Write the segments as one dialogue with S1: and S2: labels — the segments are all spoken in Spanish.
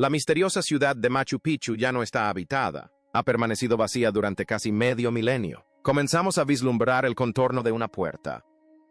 S1: La misteriosa ciudad de Machu Picchu ya no está habitada. Ha permanecido vacía durante casi medio milenio. Comenzamos a vislumbrar el contorno de una puerta.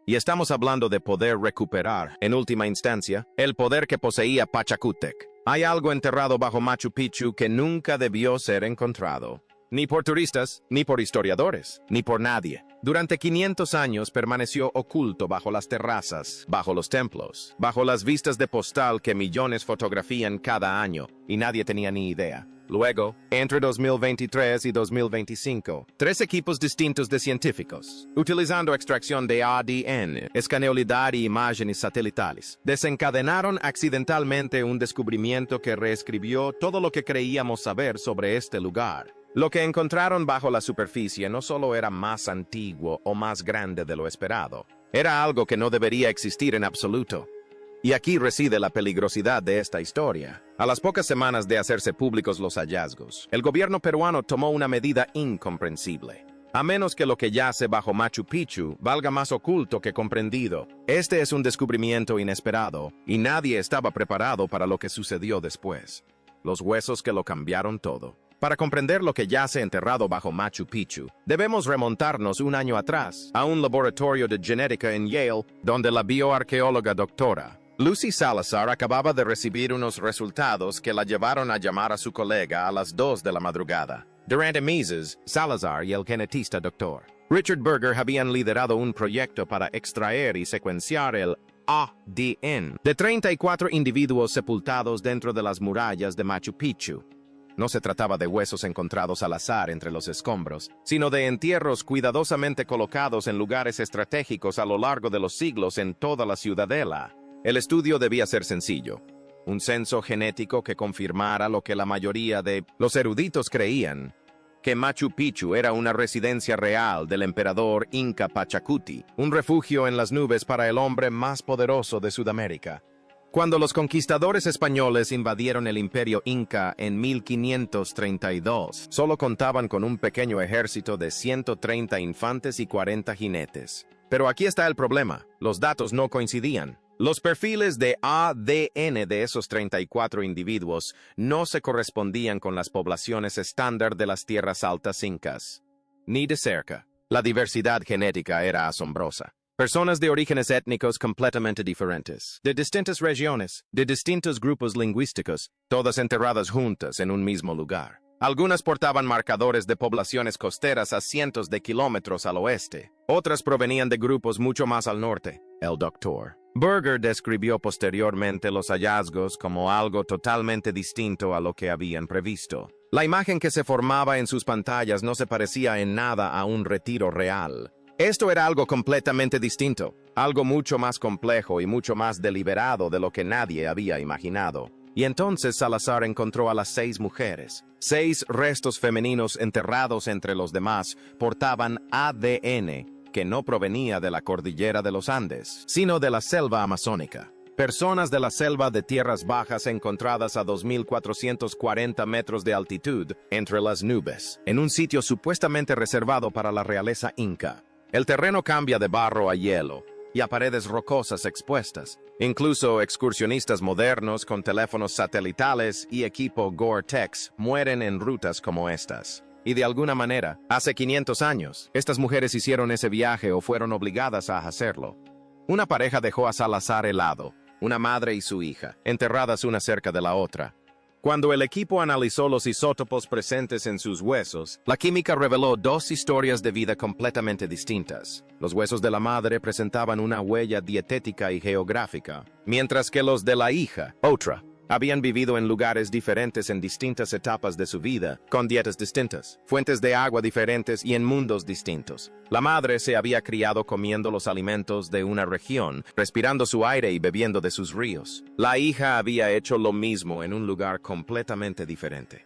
S1: Y estamos hablando de poder recuperar, en última instancia, el poder que poseía Pachacútec. Hay algo enterrado bajo Machu Picchu que nunca debió ser encontrado. Ni por turistas, ni por historiadores, ni por nadie. Durante 500 años permaneció oculto bajo las terrazas, bajo los templos, bajo las vistas de postal que millones fotografían cada año, y nadie tenía ni idea. Luego, entre 2023 y 2025, 3 equipos distintos de científicos, utilizando extracción de ADN, escaneo lidar y imágenes satelitales, desencadenaron accidentalmente un descubrimiento que reescribió todo lo que creíamos saber sobre este lugar. Lo que encontraron bajo la superficie no solo era más antiguo o más grande de lo esperado, era algo que no debería existir en absoluto. Y aquí reside la peligrosidad de esta historia. A las pocas semanas de hacerse públicos los hallazgos, el gobierno peruano tomó una medida incomprensible. A menos que lo que yace bajo Machu Picchu valga más oculto que comprendido, este es un descubrimiento inesperado, y nadie estaba preparado para lo que sucedió después. Los huesos que lo cambiaron todo. Para comprender lo que yace enterrado bajo Machu Picchu, debemos remontarnos un año atrás, a un laboratorio de genética en Yale, donde la bioarqueóloga doctora Lucy Salazar acababa de recibir unos resultados que la llevaron a llamar a su colega a las 2 de la madrugada. Durante meses, Salazar y el genetista Dr. Richard Berger habían liderado un proyecto para extraer y secuenciar el ADN de 34 individuos sepultados dentro de las murallas de Machu Picchu. No se trataba de huesos encontrados al azar entre los escombros, sino de entierros cuidadosamente colocados en lugares estratégicos a lo largo de los siglos en toda la ciudadela. El estudio debía ser sencillo, un censo genético que confirmara lo que la mayoría de los eruditos creían, que Machu Picchu era una residencia real del emperador Inca Pachacuti, un refugio en las nubes para el hombre más poderoso de Sudamérica. Cuando los conquistadores españoles invadieron el imperio Inca en 1532, solo contaban con un pequeño ejército de 130 infantes y 40 jinetes. Pero aquí está el problema, los datos no coincidían. Los perfiles de ADN de esos 34 individuos no se correspondían con las poblaciones estándar de las tierras altas incas. Ni de cerca. La diversidad genética era asombrosa. Personas de orígenes étnicos completamente diferentes, de distintas regiones, de distintos grupos lingüísticos, todas enterradas juntas en un mismo lugar. Algunas portaban marcadores de poblaciones costeras a cientos de kilómetros al oeste. Otras provenían de grupos mucho más al norte. El Dr. Berger describió posteriormente los hallazgos como algo totalmente distinto a lo que habían previsto. La imagen que se formaba en sus pantallas no se parecía en nada a un retiro real. Esto era algo completamente distinto, algo mucho más complejo y mucho más deliberado de lo que nadie había imaginado. Y entonces Salazar encontró a las 6 mujeres. 6 restos femeninos enterrados entre los demás portaban ADN que no provenía de la cordillera de los Andes, sino de la selva amazónica. Personas de la selva de tierras bajas encontradas a 2.440 metros de altitud entre las nubes, en un sitio supuestamente reservado para la realeza inca. El terreno cambia de barro a hielo y a paredes rocosas expuestas. Incluso excursionistas modernos con teléfonos satelitales y equipo Gore-Tex mueren en rutas como estas. Y de alguna manera, hace 500 años, estas mujeres hicieron ese viaje o fueron obligadas a hacerlo. Una pareja dejó a Salazar helado, una madre y su hija, enterradas una cerca de la otra. Cuando el equipo analizó los isótopos presentes en sus huesos, la química reveló 2 historias de vida completamente distintas. Los huesos de la madre presentaban una huella dietética y geográfica, mientras que los de la hija, otra, habían vivido en lugares diferentes en distintas etapas de su vida, con dietas distintas, fuentes de agua diferentes y en mundos distintos. La madre se había criado comiendo los alimentos de una región, respirando su aire y bebiendo de sus ríos. La hija había hecho lo mismo en un lugar completamente diferente.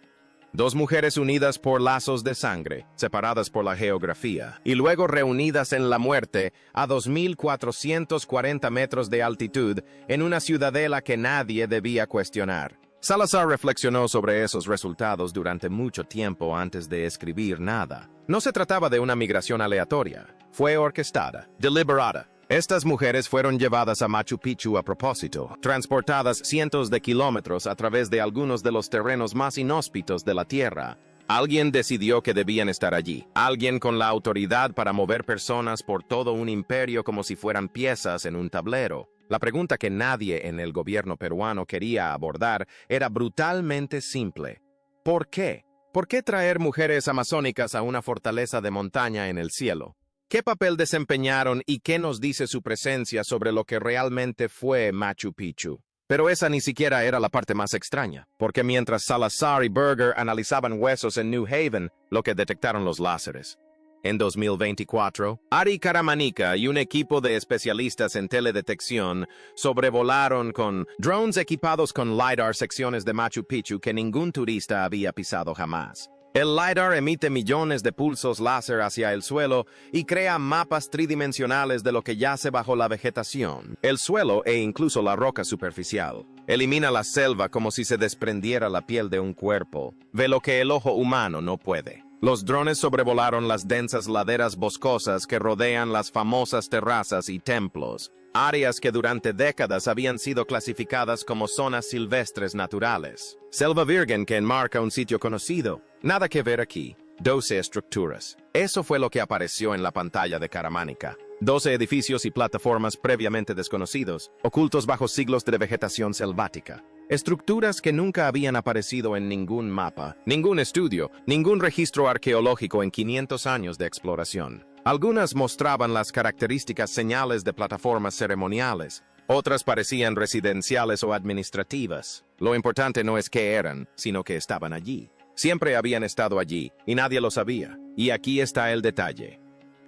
S1: 2 mujeres unidas por lazos de sangre, separadas por la geografía, y luego reunidas en la muerte a 2.440 metros de altitud en una ciudadela que nadie debía cuestionar. Salazar reflexionó sobre esos resultados durante mucho tiempo antes de escribir nada. No se trataba de una migración aleatoria. Fue orquestada, deliberada. Estas mujeres fueron llevadas a Machu Picchu a propósito, transportadas cientos de kilómetros a través de algunos de los terrenos más inhóspitos de la Tierra. Alguien decidió que debían estar allí. Alguien con la autoridad para mover personas por todo un imperio como si fueran piezas en un tablero. La pregunta que nadie en el gobierno peruano quería abordar era brutalmente simple. ¿Por qué? ¿Por qué traer mujeres amazónicas a una fortaleza de montaña en el cielo? ¿Qué papel desempeñaron y qué nos dice su presencia sobre lo que realmente fue Machu Picchu? Pero esa ni siquiera era la parte más extraña, porque mientras Salazar y Berger analizaban huesos en New Haven, lo que detectaron los láseres. En 2024, Ari Karamanica y un equipo de especialistas en teledetección sobrevolaron con drones equipados con LiDAR secciones de Machu Picchu que ningún turista había pisado jamás. El LiDAR emite millones de pulsos láser hacia el suelo y crea mapas tridimensionales de lo que yace bajo la vegetación, el suelo e incluso la roca superficial. Elimina la selva como si se desprendiera la piel de un cuerpo. Ve lo que el ojo humano no puede. Los drones sobrevolaron las densas laderas boscosas que rodean las famosas terrazas y templos, áreas que durante décadas habían sido clasificadas como zonas silvestres naturales. Selva virgen que enmarca un sitio conocido. Nada que ver aquí. 12 estructuras. Eso fue lo que apareció en la pantalla de Karamanica. 12 edificios y plataformas previamente desconocidos, ocultos bajo siglos de vegetación selvática. Estructuras que nunca habían aparecido en ningún mapa, ningún estudio, ningún registro arqueológico en 500 años de exploración. Algunas mostraban las características señales de plataformas ceremoniales, otras parecían residenciales o administrativas. Lo importante no es qué eran, sino que estaban allí. Siempre habían estado allí, y nadie lo sabía. Y aquí está el detalle.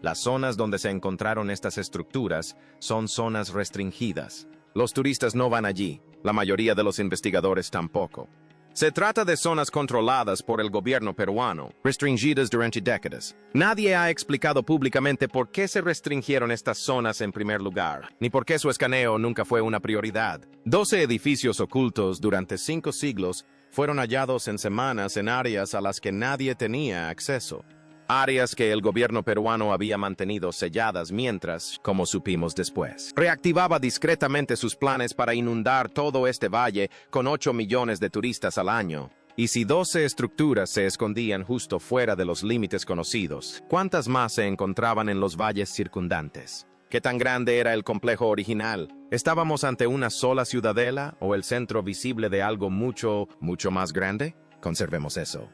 S1: Las zonas donde se encontraron estas estructuras son zonas restringidas. Los turistas no van allí, la mayoría de los investigadores tampoco. Se trata de zonas controladas por el gobierno peruano, restringidas durante décadas. Nadie ha explicado públicamente por qué se restringieron estas zonas en primer lugar, ni por qué su escaneo nunca fue una prioridad. 12 edificios ocultos durante 5 siglos fueron hallados en semanas en áreas a las que nadie tenía acceso. Áreas que el gobierno peruano había mantenido selladas mientras, como supimos después, reactivaba discretamente sus planes para inundar todo este valle con 8 millones de turistas al año. Y si 12 estructuras se escondían justo fuera de los límites conocidos, ¿cuántas más se encontraban en los valles circundantes? ¿Qué tan grande era el complejo original? ¿Estábamos ante una sola ciudadela o el centro visible de algo mucho más grande? Conservemos eso.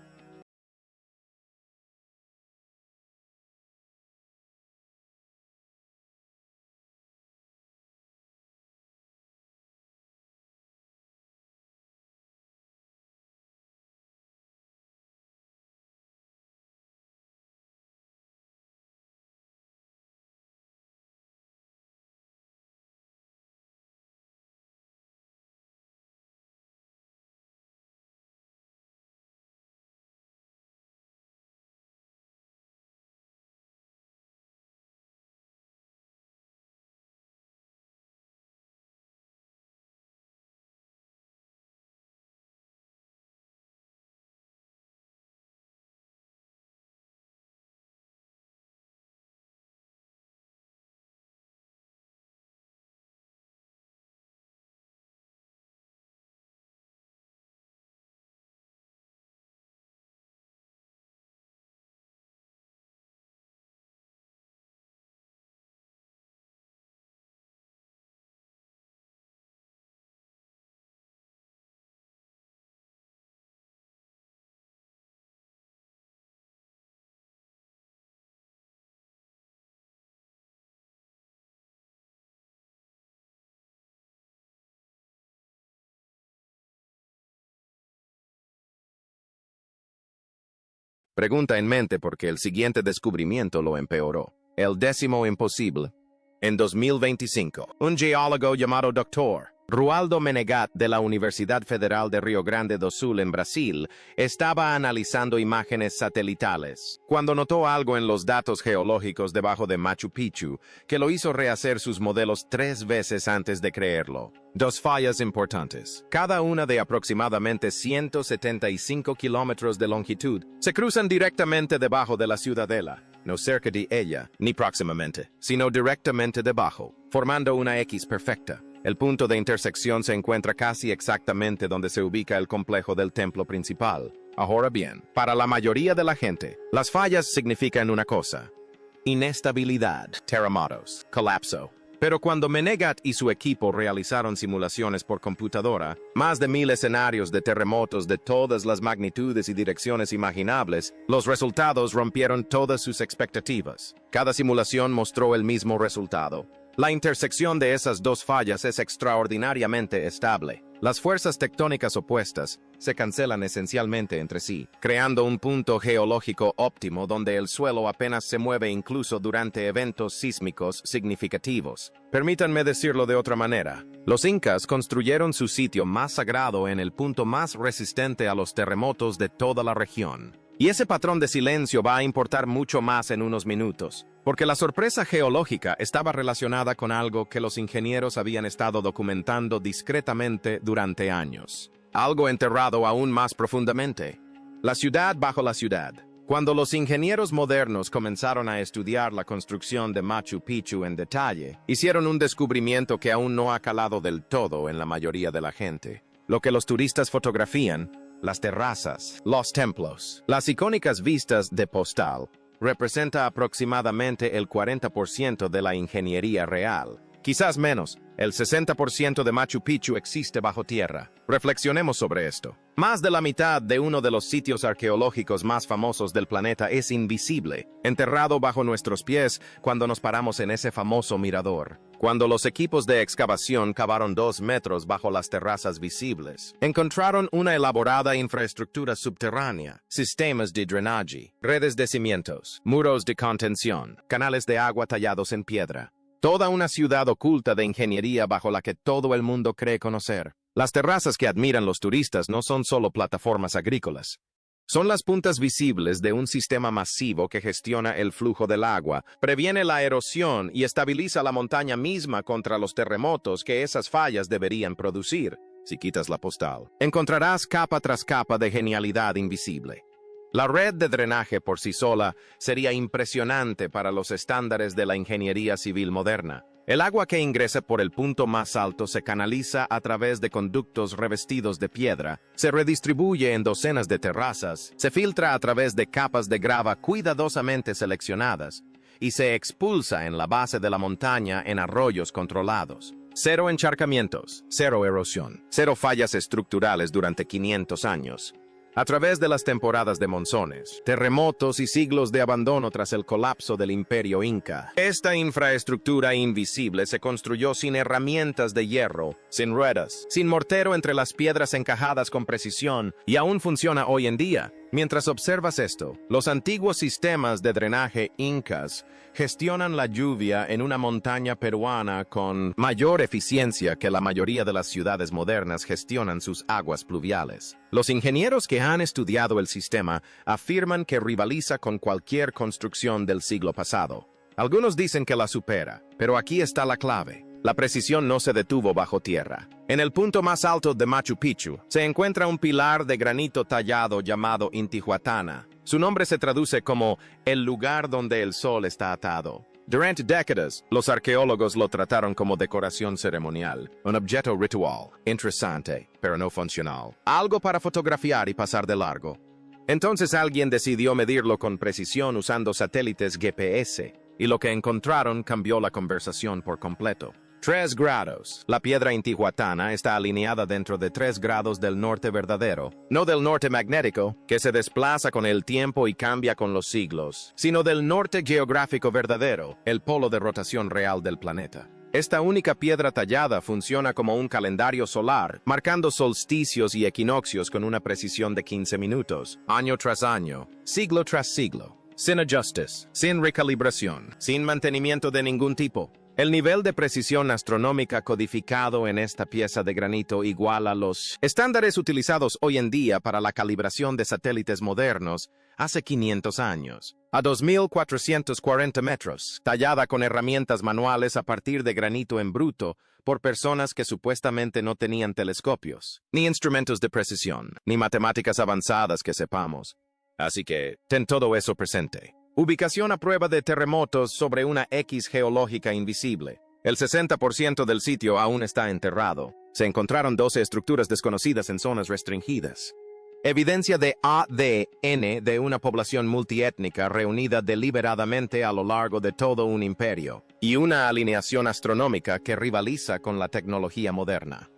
S1: Pregunta en mente porque el siguiente descubrimiento lo empeoró. El 10º imposible. En 2025, un geólogo llamado Dr. Rualdo Menegat de la Universidad Federal de Rio Grande do Sul en Brasil estaba analizando imágenes satelitales cuando notó algo en los datos geológicos debajo de Machu Picchu que lo hizo rehacer sus modelos 3 veces antes de creerlo. 2 fallas importantes, cada una de aproximadamente 175 kilómetros de longitud, se cruzan directamente debajo de la ciudadela. No cerca de ella, ni próximamente, sino directamente debajo. formando una X perfecta. El punto de intersección se encuentra casi exactamente donde se ubica el complejo del templo principal. Ahora bien, para la mayoría de la gente, las fallas significan una cosa: inestabilidad, terremotos, colapso. Pero cuando Menegat y su equipo realizaron simulaciones por computadora, más de 1000 escenarios de terremotos de todas las magnitudes y direcciones imaginables, los resultados rompieron todas sus expectativas. Cada simulación mostró el mismo resultado. La intersección de esas dos fallas es extraordinariamente estable. Las fuerzas tectónicas opuestas se cancelan esencialmente entre sí, creando un punto geológico óptimo donde el suelo apenas se mueve incluso durante eventos sísmicos significativos. Permítanme decirlo de otra manera. Los incas construyeron su sitio más sagrado en el punto más resistente a los terremotos de toda la región. Y ese patrón de silencio va a importar mucho más en unos minutos, porque la sorpresa geológica estaba relacionada con algo que los ingenieros habían estado documentando discretamente durante años. Algo enterrado aún más profundamente. La ciudad bajo la ciudad. Cuando los ingenieros modernos comenzaron a estudiar la construcción de Machu Picchu en detalle, hicieron un descubrimiento que aún no ha calado del todo en la mayoría de la gente. Lo que los turistas fotografían, las terrazas, los templos, las icónicas vistas de postal, representa aproximadamente el 40% de la ingeniería real. Quizás menos, el 60% de Machu Picchu existe bajo tierra. Reflexionemos sobre esto. Más de la mitad de uno de los sitios arqueológicos más famosos del planeta es invisible, enterrado bajo nuestros pies cuando nos paramos en ese famoso mirador. Cuando los equipos de excavación cavaron 2 metros bajo las terrazas visibles, encontraron una elaborada infraestructura subterránea, sistemas de drenaje, redes de cimientos, muros de contención, canales de agua tallados en piedra. Toda una ciudad oculta de ingeniería bajo la que todo el mundo cree conocer. Las terrazas que admiran los turistas no son solo plataformas agrícolas. Son las puntas visibles de un sistema masivo que gestiona el flujo del agua, previene la erosión y estabiliza la montaña misma contra los terremotos que esas fallas deberían producir. Si quitas la postal, encontrarás capa tras capa de genialidad invisible. La red de drenaje por sí sola sería impresionante para los estándares de la ingeniería civil moderna. El agua que ingresa por el punto más alto se canaliza a través de conductos revestidos de piedra, se redistribuye en docenas de terrazas, se filtra a través de capas de grava cuidadosamente seleccionadas y se expulsa en la base de la montaña en arroyos controlados. Cero encharcamientos, cero erosión, cero fallas estructurales durante 500 años. A través de las temporadas de monzones, terremotos y siglos de abandono tras el colapso del imperio inca, esta infraestructura invisible se construyó sin herramientas de hierro, sin ruedas, sin mortero entre las piedras encajadas con precisión, y aún funciona hoy en día. Mientras observas esto, los antiguos sistemas de drenaje incas gestionan la lluvia en una montaña peruana con mayor eficiencia que la mayoría de las ciudades modernas gestionan sus aguas pluviales. Los ingenieros que han estudiado el sistema afirman que rivaliza con cualquier construcción del siglo pasado. Algunos dicen que la supera, pero aquí está la clave. La precisión no se detuvo bajo tierra. En el punto más alto de Machu Picchu se encuentra un pilar de granito tallado llamado Intihuatana. Su nombre se traduce como el lugar donde el sol está atado. Durante décadas, los arqueólogos lo trataron como decoración ceremonial, un objeto ritual, interesante, pero no funcional. Algo para fotografiar y pasar de largo. Entonces alguien decidió medirlo con precisión usando satélites GPS, y lo que encontraron cambió la conversación por completo. 3 grados. La piedra intihuatana está alineada dentro de 3 grados del norte verdadero, no del norte magnético, que se desplaza con el tiempo y cambia con los siglos, sino del norte geográfico verdadero, el polo de rotación real del planeta. Esta única piedra tallada funciona como un calendario solar, marcando solsticios y equinoccios con una precisión de 15 minutos, año tras año, siglo tras siglo. Sin ajustes, sin recalibración, sin mantenimiento de ningún tipo. El nivel de precisión astronómica codificado en esta pieza de granito iguala los estándares utilizados hoy en día para la calibración de satélites modernos hace 500 años. A 2.440 metros, tallada con herramientas manuales a partir de granito en bruto por personas que supuestamente no tenían telescopios, ni instrumentos de precisión, ni matemáticas avanzadas que sepamos. Así que, ten todo eso presente. Ubicación a prueba de terremotos sobre una X geológica invisible. El 60% del sitio aún está enterrado. Se encontraron 12 estructuras desconocidas en zonas restringidas. Evidencia de ADN de una población multiétnica reunida deliberadamente a lo largo de todo un imperio, y una alineación astronómica que rivaliza con la tecnología moderna.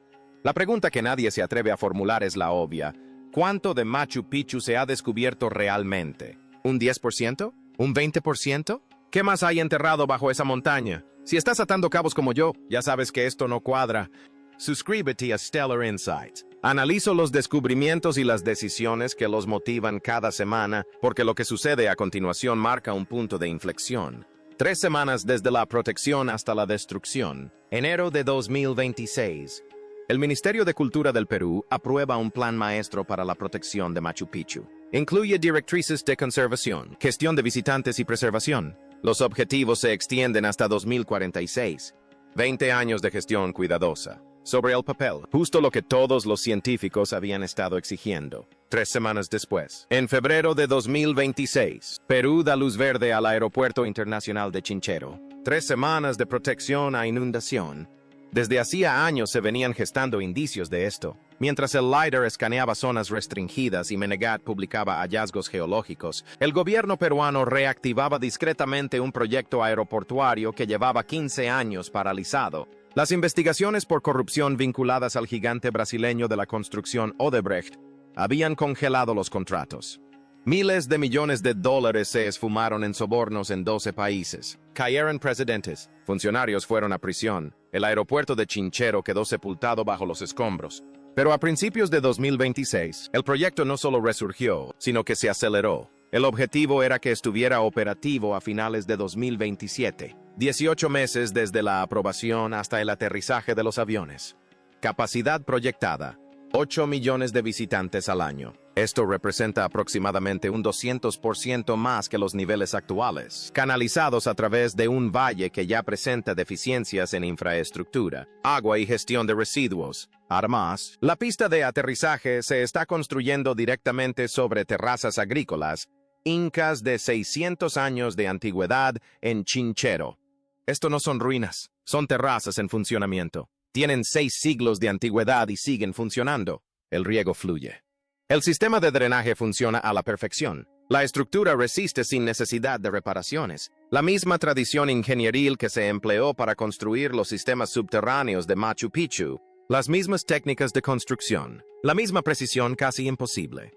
S1: La pregunta que nadie se atreve a formular es la obvia. ¿Cuánto de Machu Picchu se ha descubierto realmente? ¿Un 10%? ¿Un 20%? ¿Qué más hay enterrado bajo esa montaña? Si estás atando cabos como yo, ya sabes que esto no cuadra. Suscríbete a Stellar Insights. Analizo los descubrimientos y las decisiones que los motivan cada semana, porque lo que sucede a continuación marca un punto de inflexión. 3 semanas desde la protección hasta la destrucción. Enero de 2026. El Ministerio de Cultura del Perú aprueba un plan maestro para la protección de Machu Picchu. Incluye directrices de conservación, gestión de visitantes y preservación. Los objetivos se extienden hasta 2046. 20 años de gestión cuidadosa. Sobre el papel, justo lo que todos los científicos habían estado exigiendo. 3 semanas después, en febrero de 2026, Perú da luz verde al Aeropuerto Internacional de Chinchero. 3 semanas de protección a inundación. Desde hacía años se venían gestando indicios de esto. Mientras el LiDAR escaneaba zonas restringidas y Menegat publicaba hallazgos geológicos, el gobierno peruano reactivaba discretamente un proyecto aeroportuario que llevaba 15 años paralizado. Las investigaciones por corrupción vinculadas al gigante brasileño de la construcción Odebrecht habían congelado los contratos. Miles de millones de dólares se esfumaron en sobornos en 12 países. Cayeron presidentes, funcionarios fueron a prisión, el aeropuerto de Chinchero quedó sepultado bajo los escombros. Pero a principios de 2026, el proyecto no solo resurgió, sino que se aceleró. El objetivo era que estuviera operativo a finales de 2027, 18 meses desde la aprobación hasta el aterrizaje de los aviones. Capacidad proyectada, 8 millones de visitantes al año. Esto representa aproximadamente un 200% más que los niveles actuales, canalizados a través de un valle que ya presenta deficiencias en infraestructura, agua y gestión de residuos. Además, la pista de aterrizaje se está construyendo directamente sobre terrazas agrícolas, incas de 600 años de antigüedad en Chinchero. Esto no son ruinas, son terrazas en funcionamiento. Tienen 6 siglos de antigüedad y siguen funcionando. El riego fluye. El sistema de drenaje funciona a la perfección. La estructura resiste sin necesidad de reparaciones. La misma tradición ingenieril que se empleó para construir los sistemas subterráneos de Machu Picchu. Las mismas técnicas de construcción. La misma precisión casi imposible.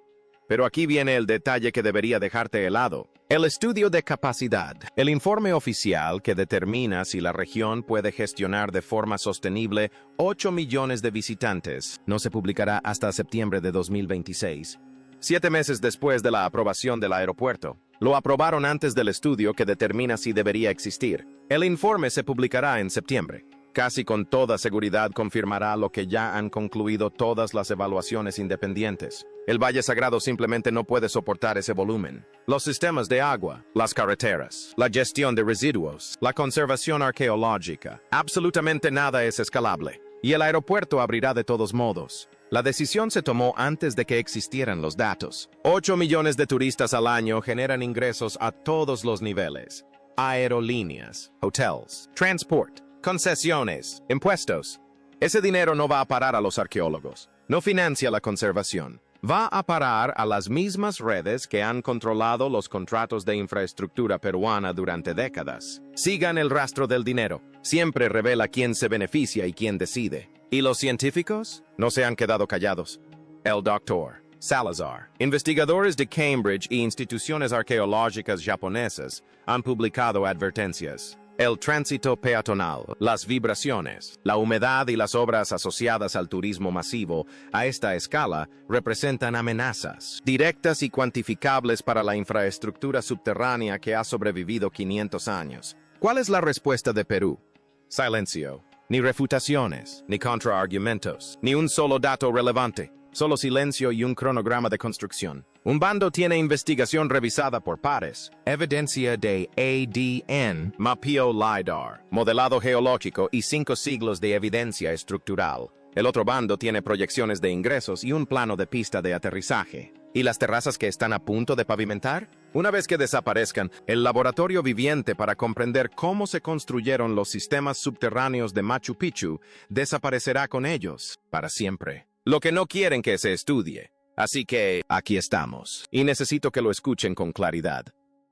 S1: Pero aquí viene el detalle que debería dejarte helado. El estudio de capacidad, el informe oficial que determina si la región puede gestionar de forma sostenible 8 millones de visitantes, no se publicará hasta septiembre de 2026. 7 meses después de la aprobación del aeropuerto. Lo aprobaron antes del estudio que determina si debería existir. El informe se publicará en septiembre. Casi con toda seguridad confirmará lo que ya han concluido todas las evaluaciones independientes. El Valle Sagrado simplemente no puede soportar ese volumen. Los sistemas de agua, las carreteras, la gestión de residuos, la conservación arqueológica, absolutamente nada es escalable. Y el aeropuerto abrirá de todos modos. La decisión se tomó antes de que existieran los datos. 8 millones de turistas al año generan ingresos a todos los niveles. Aerolíneas, hotels, transport, concesiones, impuestos. Ese dinero no va a parar a los arqueólogos. No financia la conservación. Va a parar a las mismas redes que han controlado los contratos de infraestructura peruana durante décadas. Sigan el rastro del dinero. Siempre revela quién se beneficia y quién decide. ¿Y los científicos? No se han quedado callados. El Dr. Salazar, investigadores de Cambridge y instituciones arqueológicas japonesas han publicado advertencias. El tránsito peatonal, las vibraciones, la humedad y las obras asociadas al turismo masivo a esta escala representan amenazas directas y cuantificables para la infraestructura subterránea que ha sobrevivido 500 años. ¿Cuál es la respuesta de Perú? Silencio. Ni refutaciones, ni contraargumentos, ni un solo dato relevante. Solo silencio y un cronograma de construcción. Un bando tiene investigación revisada por pares. Evidencia de ADN, mapeo LiDAR, modelado geológico y 5 siglos de evidencia estructural. El otro bando tiene proyecciones de ingresos y un plano de pista de aterrizaje. ¿Y las terrazas que están a punto de pavimentar? Una vez que desaparezcan, el laboratorio viviente para comprender cómo se construyeron los sistemas subterráneos de Machu Picchu desaparecerá con ellos para siempre. Lo que no quieren que se estudie. Así que aquí estamos, y necesito que lo escuchen con claridad.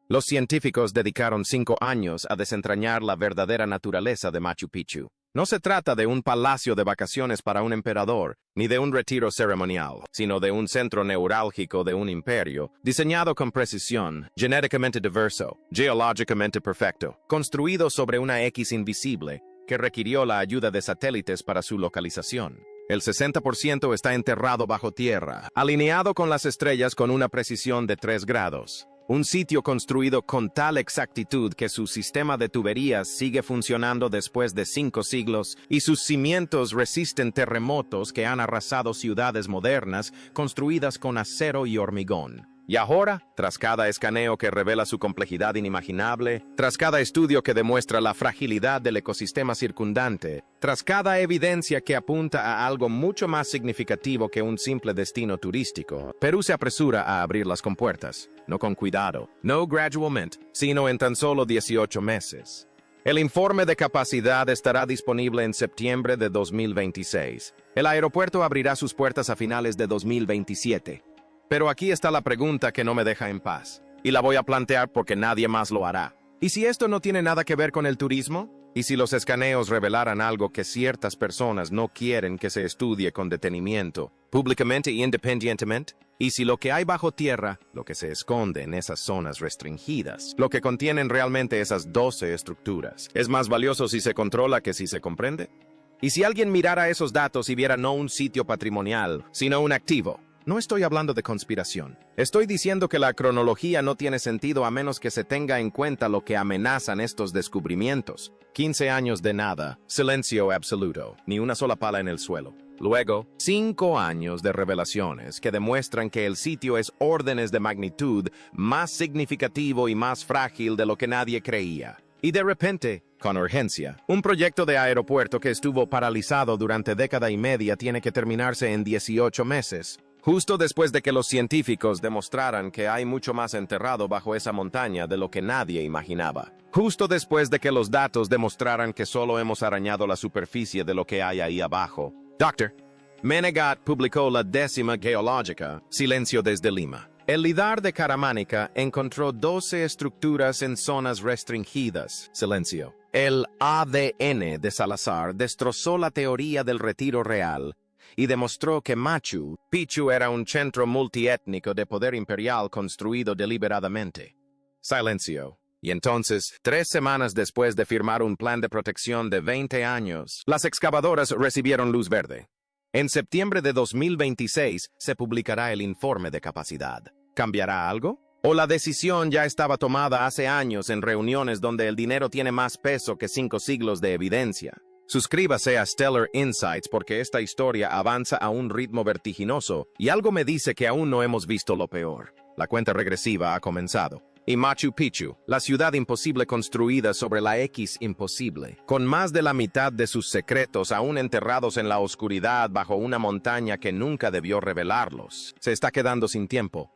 S1: Los científicos dedicaron 5 años a desentrañar la verdadera naturaleza de Machu Picchu. No se trata de un palacio de vacaciones para un emperador, ni de un retiro ceremonial, sino de un centro neurálgico de un imperio, diseñado con precisión, genéticamente diverso, geológicamente perfecto, construido sobre una X invisible, que requirió la ayuda de satélites para su localización. El 60% está enterrado bajo tierra, alineado con las estrellas con una precisión de 3 grados. Un sitio construido con tal exactitud que su sistema de tuberías sigue funcionando después de 5 siglos y sus cimientos resisten terremotos que han arrasado ciudades modernas construidas con acero y hormigón. Y ahora, tras cada escaneo que revela su complejidad inimaginable, tras cada estudio que demuestra la fragilidad del ecosistema circundante, tras cada evidencia que apunta a algo mucho más significativo que un simple destino turístico, Perú se apresura a abrir las compuertas, no con cuidado, no gradualmente, sino en tan solo 18 meses. El informe de capacidad estará disponible en septiembre de 2026. El aeropuerto abrirá sus puertas a finales de 2027. Pero aquí está la pregunta que no me deja en paz, y la voy a plantear porque nadie más lo hará. ¿Y si esto no tiene nada que ver con el turismo? ¿Y si los escaneos revelaran algo que ciertas personas no quieren que se estudie con detenimiento, públicamente e independientemente? ¿Y si lo que hay bajo tierra, lo que se esconde en esas zonas restringidas, lo que contienen realmente esas 12 estructuras, es más valioso si se controla que si se comprende? ¿Y si alguien mirara esos datos y viera no un sitio patrimonial, sino un activo? No estoy hablando de conspiración. Estoy diciendo que la cronología no tiene sentido a menos que se tenga en cuenta lo que amenazan estos descubrimientos. 15 años de nada, silencio absoluto, ni una sola pala en el suelo. Luego, 5 años de revelaciones que demuestran que el sitio es órdenes de magnitud más significativo y más frágil de lo que nadie creía. Y de repente, con urgencia, un proyecto de aeropuerto que estuvo paralizado durante década y media tiene que terminarse en 18 meses. Justo después de que los científicos demostraran que hay mucho más enterrado bajo esa montaña de lo que nadie imaginaba. Justo después de que los datos demostraran que solo hemos arañado la superficie de lo que hay ahí abajo. Dr. Menegat publicó la 10ª Geológica, Silencio desde Lima. El lidar de Caramánica encontró 12 estructuras en zonas restringidas. Silencio. El ADN de Salazar destrozó la teoría del retiro real y demostró que Machu Picchu era un centro multiétnico de poder imperial construido deliberadamente. Silencio. Y entonces, 3 semanas después de firmar un plan de protección de 20 años, las excavadoras recibieron luz verde. En septiembre de 2026 se publicará el informe de capacidad. ¿Cambiará algo? ¿O la decisión ya estaba tomada hace años en reuniones donde el dinero tiene más peso que 5 siglos de evidencia? Suscríbase a Stellar Insights porque esta historia avanza a un ritmo vertiginoso y algo me dice que aún no hemos visto lo peor. La cuenta regresiva ha comenzado. Y Machu Picchu, la ciudad imposible construida sobre la X imposible, con más de la mitad de sus secretos aún enterrados en la oscuridad bajo una montaña que nunca debió revelarlos, se está quedando sin tiempo.